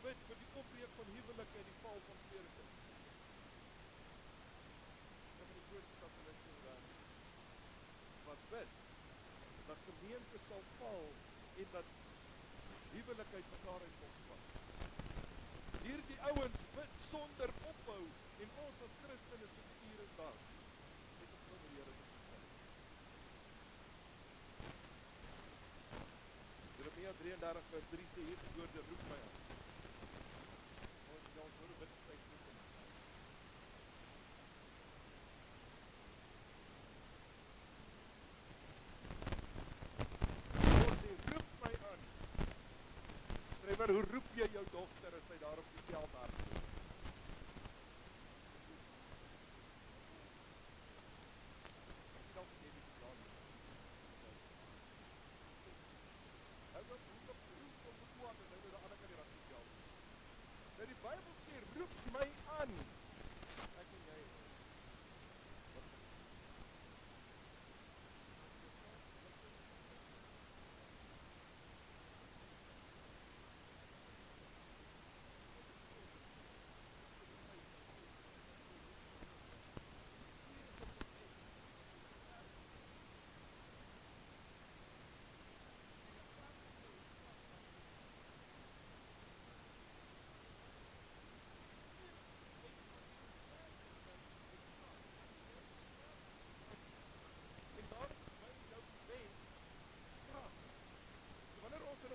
bid vir die opbreek van huwelike en die val van predikers. Een van die grootste satanisme in die wêreld. Wat bid, dat gemeente sal val en dat huwelikheid mekaar uit ons vat. Hierdie ouens bid sonder ophou en ons as Christene soos hier en daar. Net om sonder Here te verstaan. Jeremia 33:3 sê hierdie woorde roep my aan. Ons hoor bid tyd roep hom. Ons sê roep my aan. Skrywer, hoe roep jy jou dogter as sy daar op die veld hardloop? Nou die Bybel sê, roep my aan. Ek en jy.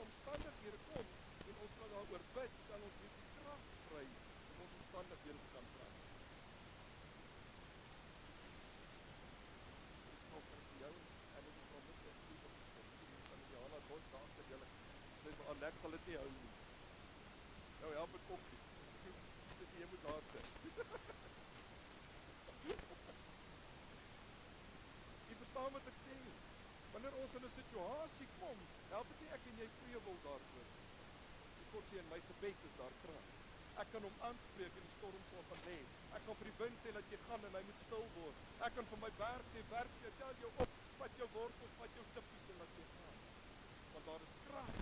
Omstandighede kom en ons kan daaroor bid, sal ons hierdie krag kry om ons omstandighede te kan verander. Dis nog vir jou en ek wil net sê die van die Johanna Bos daar te julle. Sê vir Alex sal dit nie hou nie. Nou help met koffie. Dis jy moet daar sit. Jy verstaan wat ek sê? Wanneer ons in 'n situasie kom, help dit nie ek en jy preewil daaroor. Die God sê in my gebed is daar krag. Ek kan hom aanspreek en die storm sal gaan lê. Ek kan vir die wind sê dat jy gaan en hy moet stil word. Ek kan vir my berg sê, werk jy, tel jou op, vat jou wortels, vat jou tippies en laat jy gaan. Want daar is krag.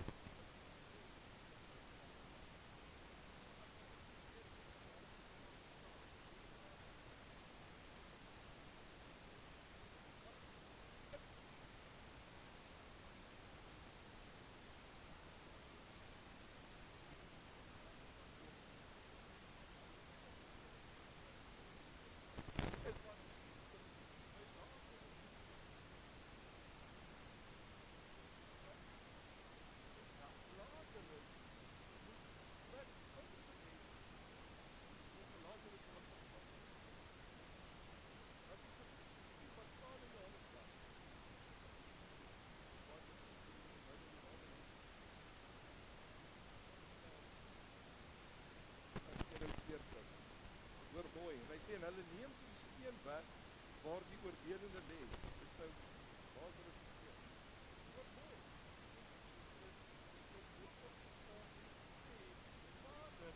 Hoor mooi, en hy sê, en hulle neem die steen weg, waar die oorledene lê. Dis nou, waar is hulle steen? Hoor mooi. Vader,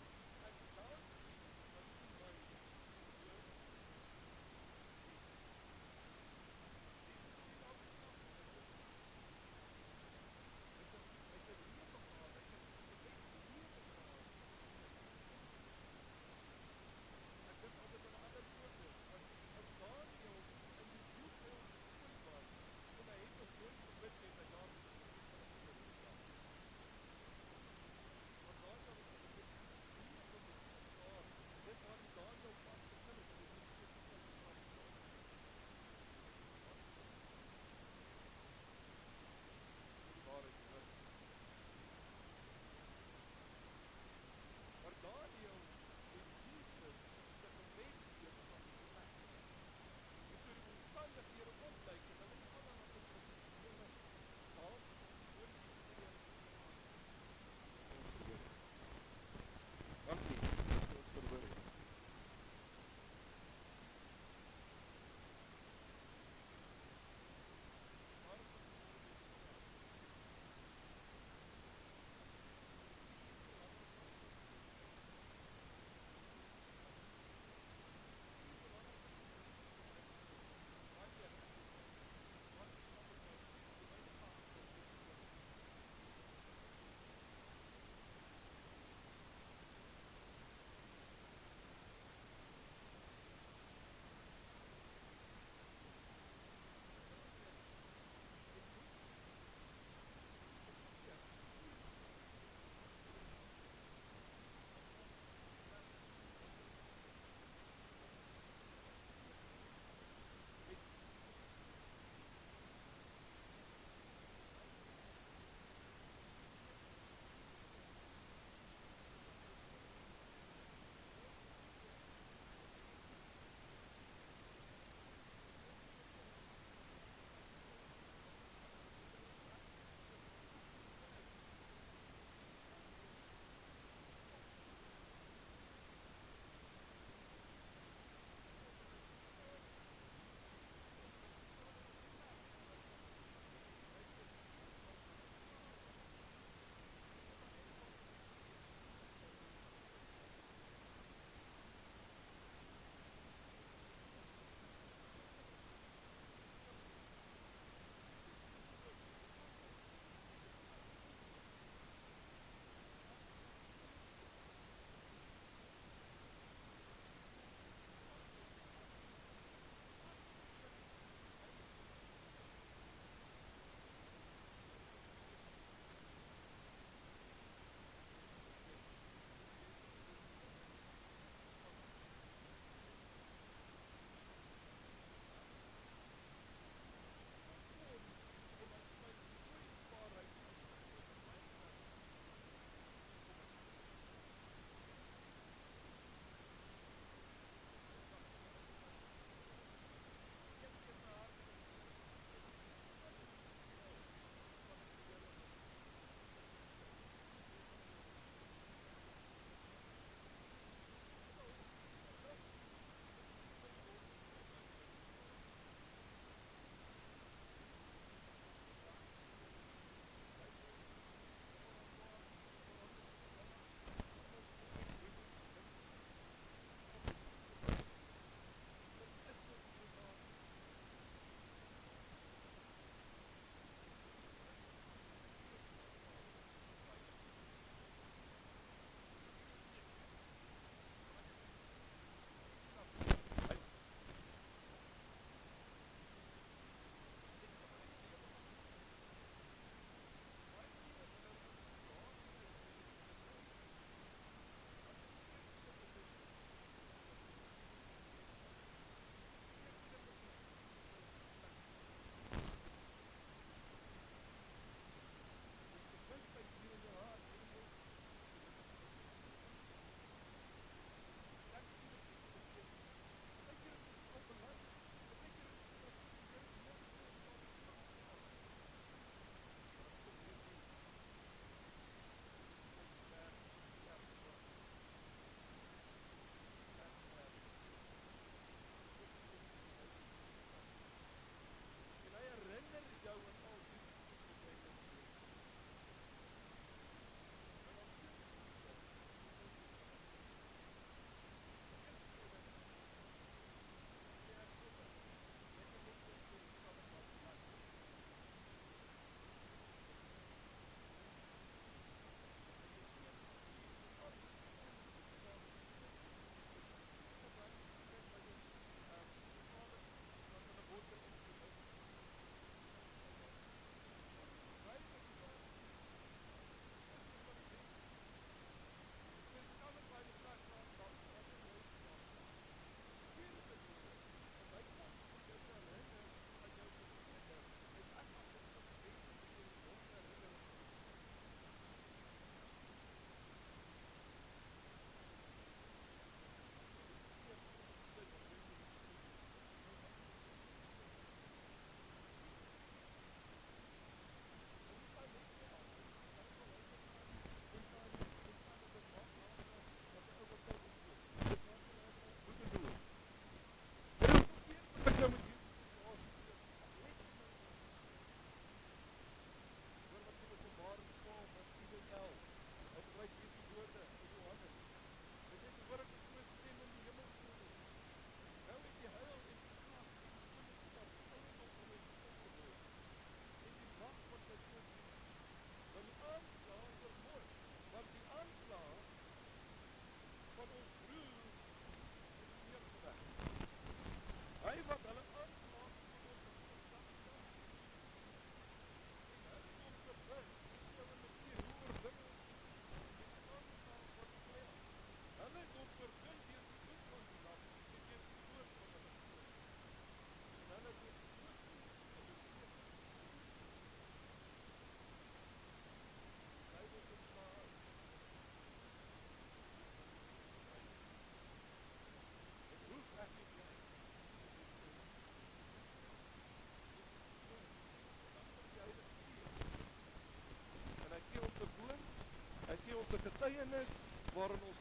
ek dank U, dat U my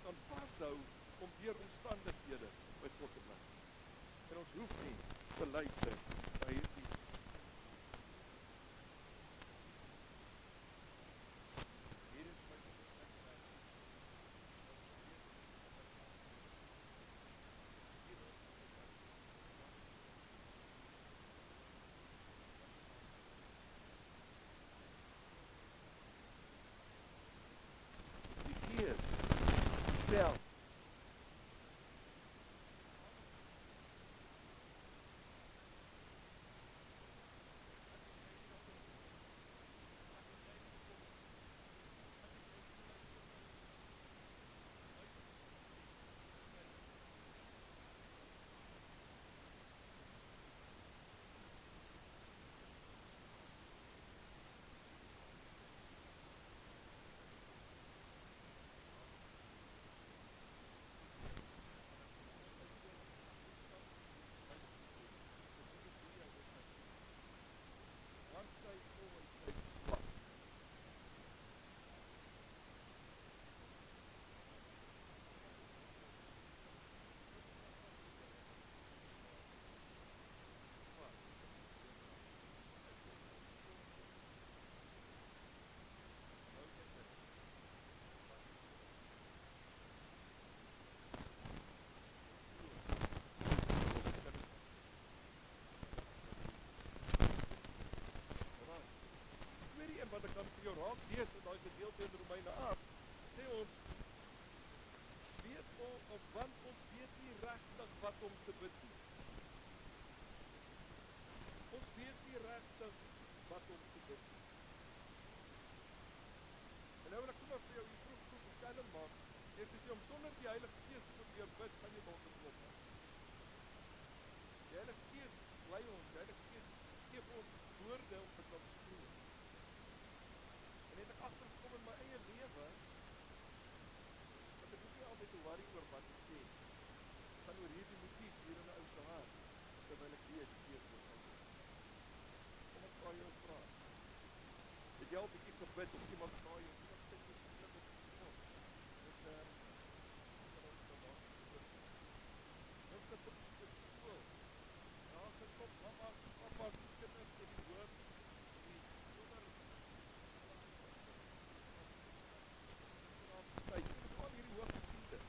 kan vashou om deur omstandighede by God te bly. En ons hoef nie te luister na hierdie hier is my die Gees self want sy vol en sy swak. Tweede een wat ek dan vir jou raak lees in daai gedeelte in Romeine 8, sê ons weet of want ons weet nie regtig wat om te bid nie. Ons weet nie regtig wat om te bid nie. En nou wil ek sommer vir jou hier vroeg bestelling maak, deur te sê om sonder die Heilige Gees te probeer bid, gaan jy dalk geklop maak. Die Heilige Gees lei ons, die Heilige Gees gee vir ons woorde om te kan spreek. En het ek agtergekom in my eie lewe, dat ek nie altyd te worry oor wat ek sê. Ek gaan oor hierdie motief hier in 'n ou se hart, terwyl ek weet die Gees wil gaan doen. Kom ek vra jou 'n vraag. Het jy al 'n bietjie gebid of iemand vra jou, iemand sê jy sê dit is God. Dis Ons het op die skool. Ja, sy kop mamma, pappa se kinders in die hoop. Die onder tyd. Al hierdie hoë gesiende.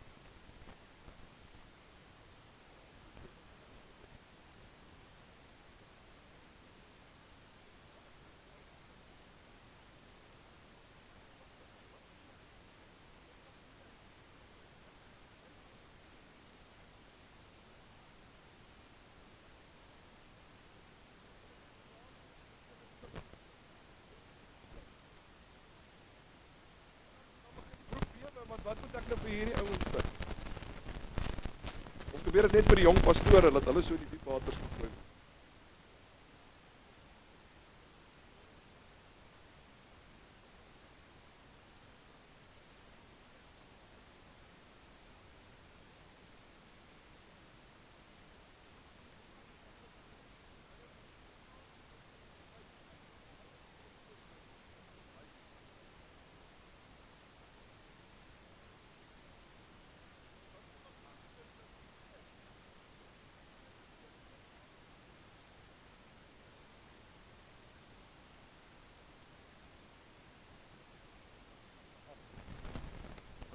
Want wat moet ek nou vir hierdie ouens bid? Ons gebeur dit net vir die jong pastore, dat hulle so die diep waters gegooi word.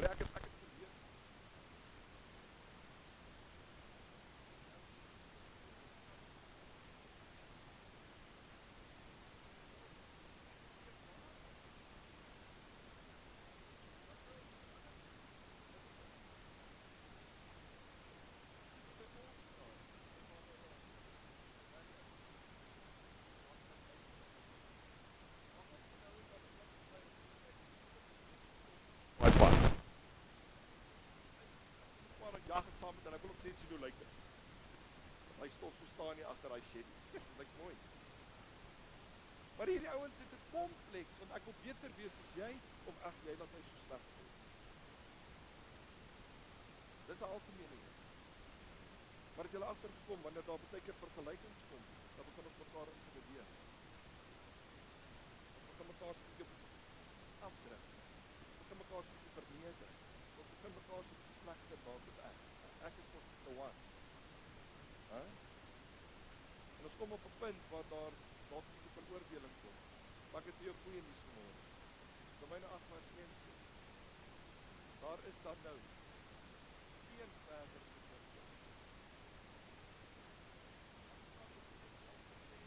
Maar ek het gelees. Maar jag ek saam met en ek wil ook net sien hoe lyk dit. Hy stof so staan hier agter daai shed. Dit lyk mooi. Maar hierdie ouens het 'n kompleks, want ek wil beter wees as jy, of ag jy laat my so sleg voel. Dis 'n algemene ding. Maar het julle agtergekom wanneer daar baie keer vergelykings kom, dan begin ons mekaar intimideer. Ons begin mekaar skielik afdruk. Ons begin mekaar skielik verneder. Ons begin mekaar se bietjie slegter maak as ek. Ek is mos the one. Hè? En ons kom op 'n punt waar daar dalk 'n bietjie van oordeling kom. Maar ek het vir jou goeie nuus vanmôre. Romeine 8:1 sê. Daar is dan nou geen verdere vervolging. Anders het ek al gesê.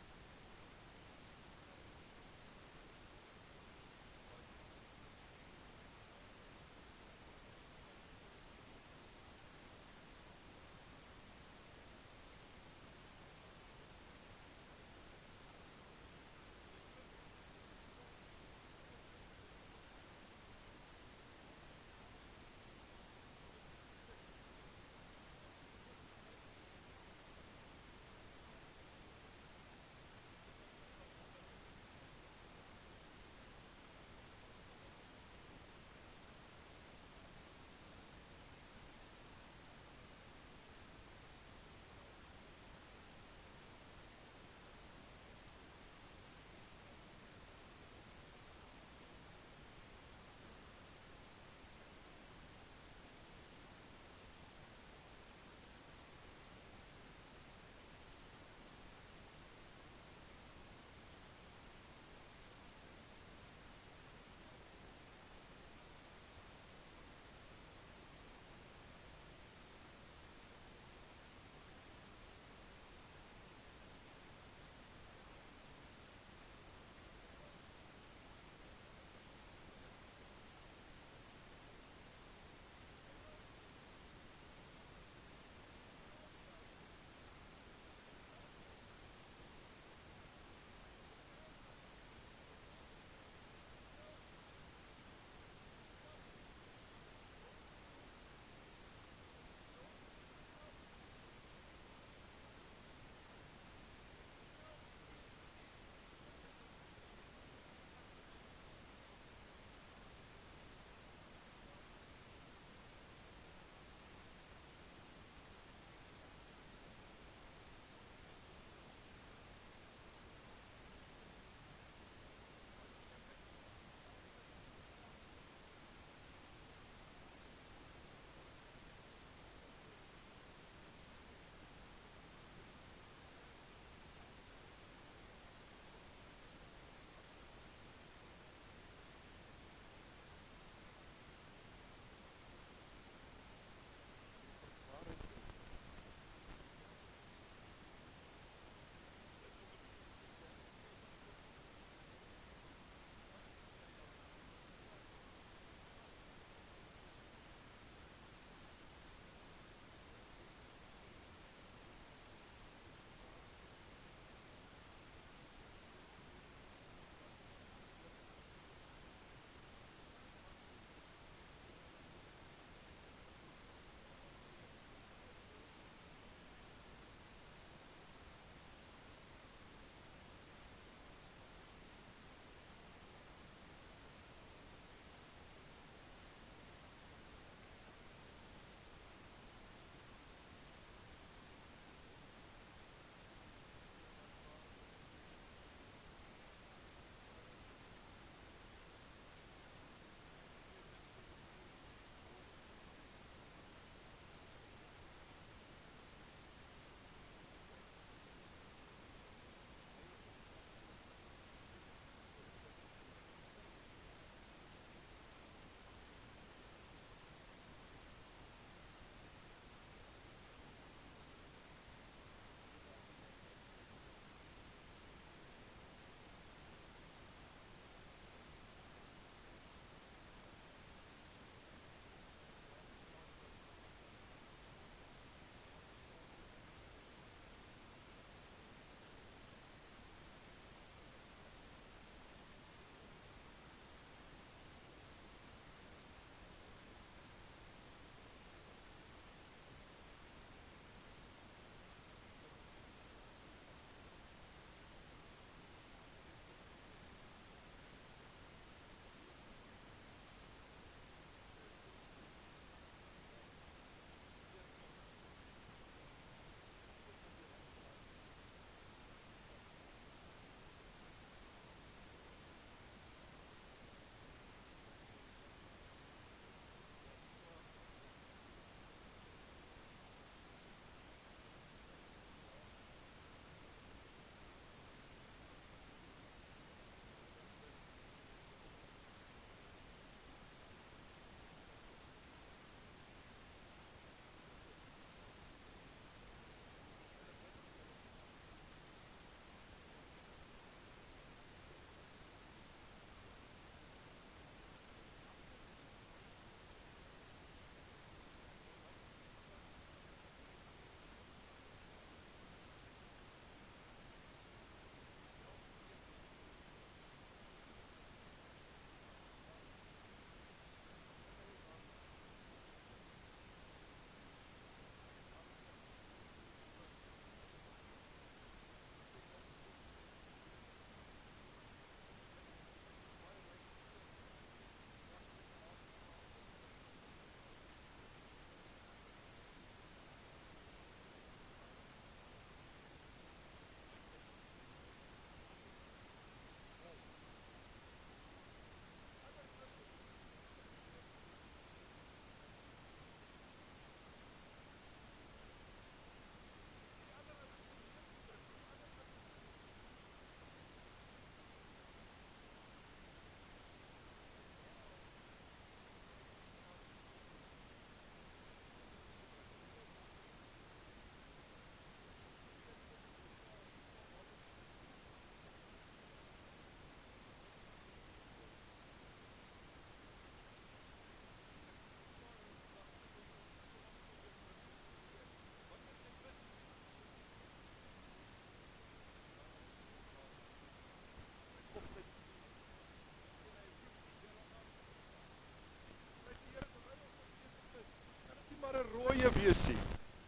dooie wees nie.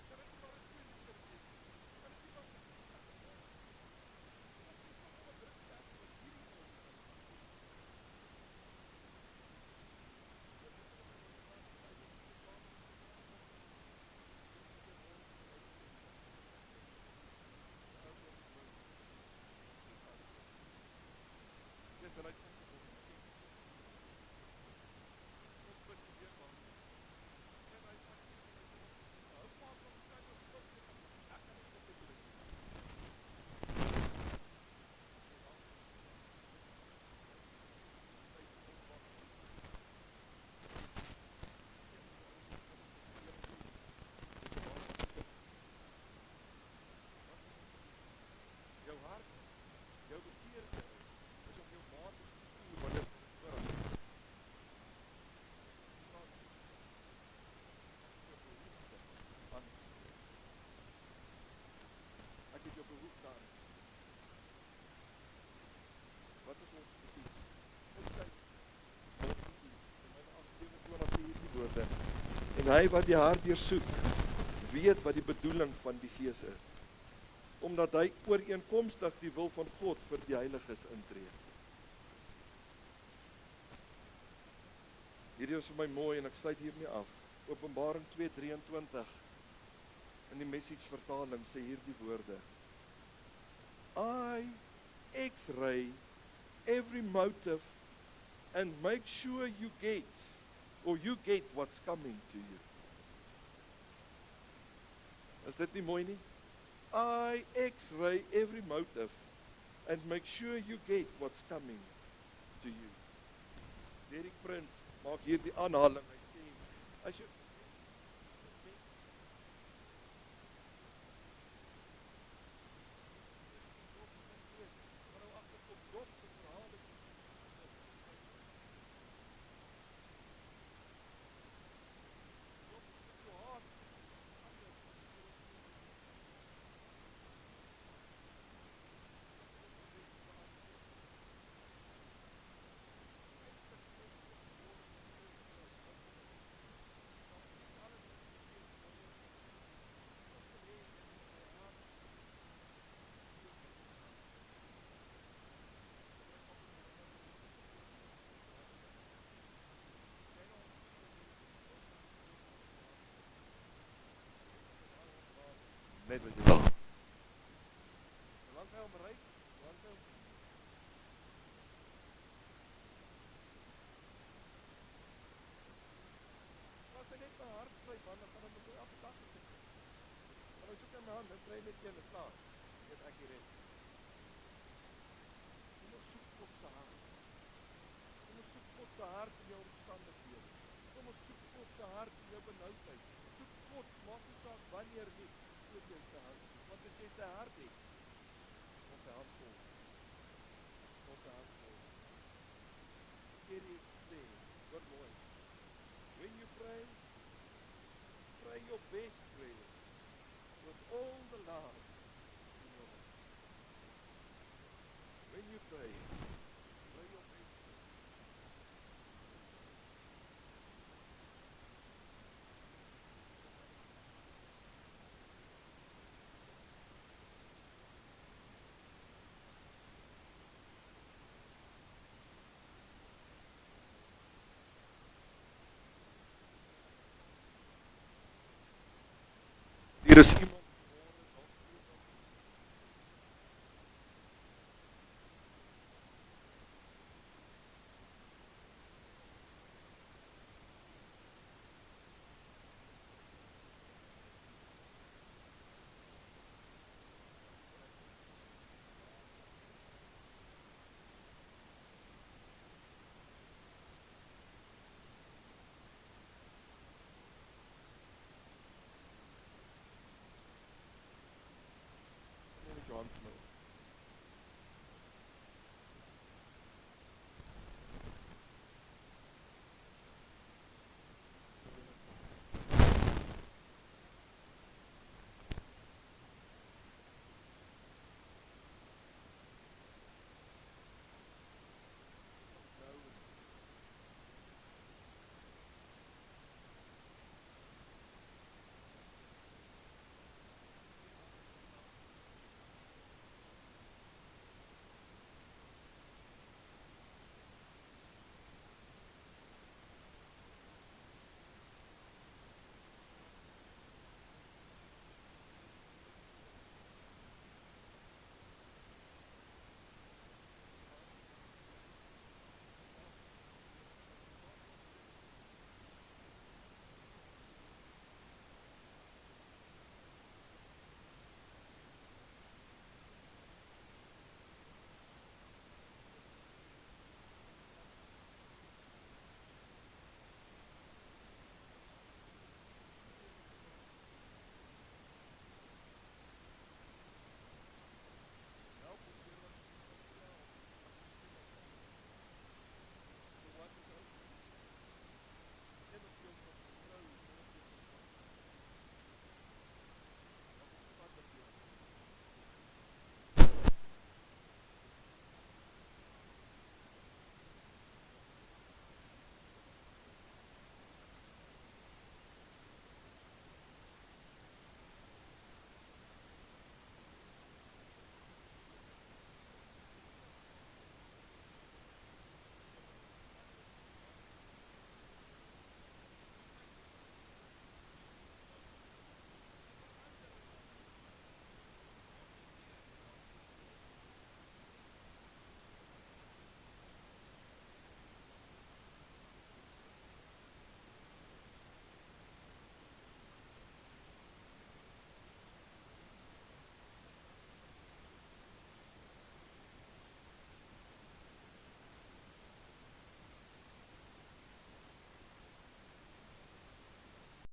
Kan dit nie maar 'n tweeliter wees nie? Kan dit nie maar Yes, en hy kom te kom. Ons bid die weer man. En hy hou maar van sy nog stil te gaan. Ek kan nie dit doen nie. Jou hart, jou begeerte is om jou maat te stuur wanneer jy dit hoor. Ek het jou behoefte aan. Wat is ons gebied? Ons sê, in 8:27 sê hierdie woorde, en hy wat die hart deursoek, weet wat die bedoeling van die Gees is, omdat hy ooreenkomstig die wil van God vir die heiliges intree. Hierdie is vir my mooi en ek sluit hiermee af. Openbaring 2:23 in die Message vertaling sê hierdie woorde: I X-ray every motive and make sure you get what's coming to you. Is dit nie mooi nie? I X-ray every motive and make sure you get what's coming to you. Derek Prince maak hier die aanhaling. Hy sê, as jy net wat jy wil. Solank hy hom bereik, solank hy hom as hy net my hart skryf, man, dan gaan hy met my afstak. Maar hy soek in my hand, dan kry hy net een staan. Weet ek hier het. Jy moet soek God se hart. Jy moet soek God se hart in jou omstandighede. Jy moet soek God se hart in jou benoudheid. Soek God, maak nie saak wanneer nie, oor jou se hart. Want as jy sy hart het, kom sy hand vol. Kom sy hand vol. Hier jy sê, hoor mooi. When you pray, pray your best prayer with all the love in your heart. When you pray, pray your best prayer. Hier is iemand